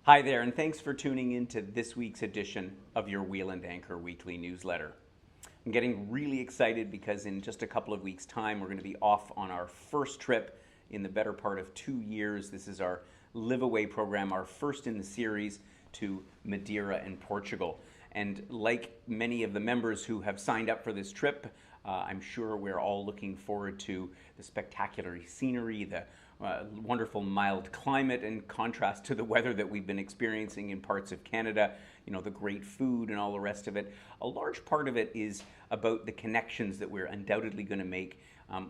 Hi there, and thanks for tuning in to this week's edition of your Wheel and Anchor weekly newsletter. I'm getting really excited because in just a couple of weeks' time, we're going to be off on our first trip in the better part of 2 years. This is our LiveAway program, our first in the series to Madeira and Portugal. And like many of the members who have signed up for this trip, I'm sure we're all looking forward to the spectacular scenery, the wonderful mild climate in contrast to the weather that we've been experiencing in parts of Canada, the great food and all the rest of it. A large part of it is about the connections that we're undoubtedly going to make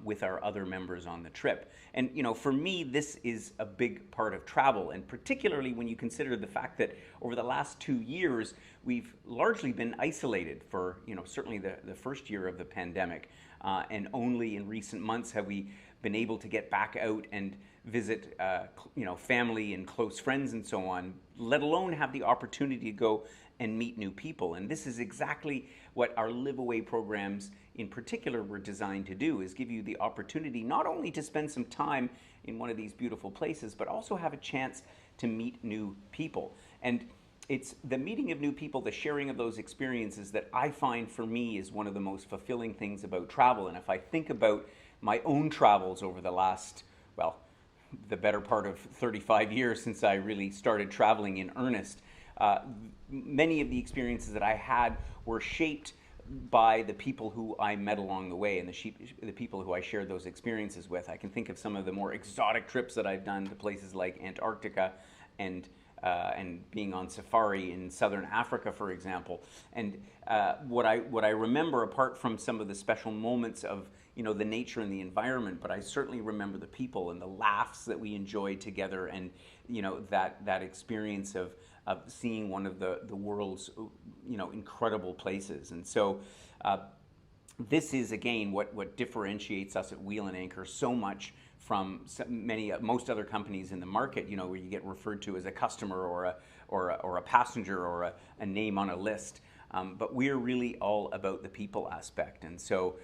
with our other members on the trip. And for me, this is a big part of travel, and particularly when you consider the fact that over the last 2 years, we've largely been isolated for, certainly the first year of the pandemic. And only in recent months have we been able to get back out and visit, family and close friends and so on, let alone have the opportunity to go and meet new people. And this is exactly what our LiveAway programs in particular were designed to do, is give you the opportunity not only to spend some time in one of these beautiful places, but also have a chance to meet new people. And it's the meeting of new people, the sharing of those experiences that I find for me is one of the most fulfilling things about travel. And if I think about my own travels over the last, the better part of 35 years since I really started traveling in earnest, many of the experiences that I had were shaped by the people who I met along the way and the people who I shared those experiences with. I can think of some of the more exotic trips that I've done to places like Antarctica and being on safari in southern Africa, for example. And what I remember, apart from some of the special moments of the nature and the environment, but I certainly remember the people and the laughs that we enjoyed together, and that experience of seeing one of the world's incredible places. And so this is again what differentiates us at Wheel and Anchor so much from most other companies in the market, where you get referred to as a customer or a passenger or a name on a list. But we're really all about the people aspect. And so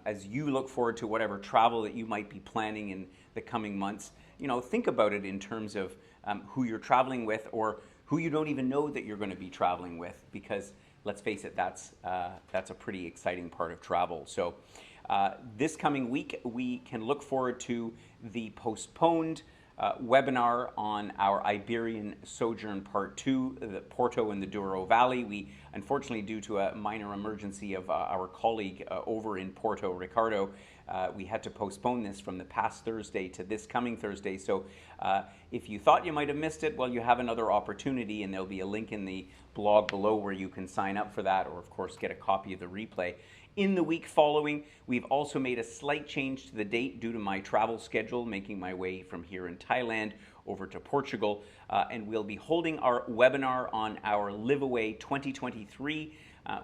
as you look forward to whatever travel that you might be planning in the coming months, think about it in terms of who you're traveling with, or who you don't even know that you're going to be traveling with, because let's face it, that's a pretty exciting part of travel. So this coming week, we can look forward to the postponed webinar on our Iberian Sojourn Part 2, the Porto and the Douro Valley. We, unfortunately, due to a minor emergency of our colleague over in Porto, Ricardo, we had to postpone this from the past Thursday to this coming Thursday. So if you thought you might have missed it, well, you have another opportunity, and there'll be a link in the blog below where you can sign up for that, or of course get a copy of the replay. In the week following, we've also made a slight change to the date due to my travel schedule, making my way from here in Thailand over to Portugal, and we'll be holding our webinar on our LiveAway 2023,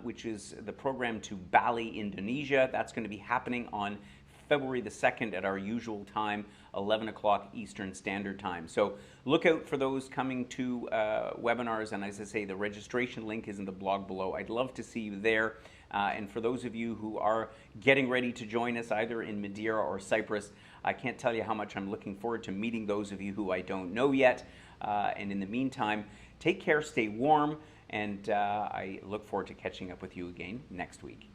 which is the program to Bali, Indonesia. That's going to be happening on February the 2nd at our usual time, 11 o'clock Eastern Standard Time. So look out for those coming to webinars, and as I say, the registration link is in the blog below. I'd love to see you there. And for those of you who are getting ready to join us either in Madeira or Cyprus, I can't tell you how much I'm looking forward to meeting those of you who I don't know yet. And in the meantime, take care, stay warm, and I look forward to catching up with you again next week.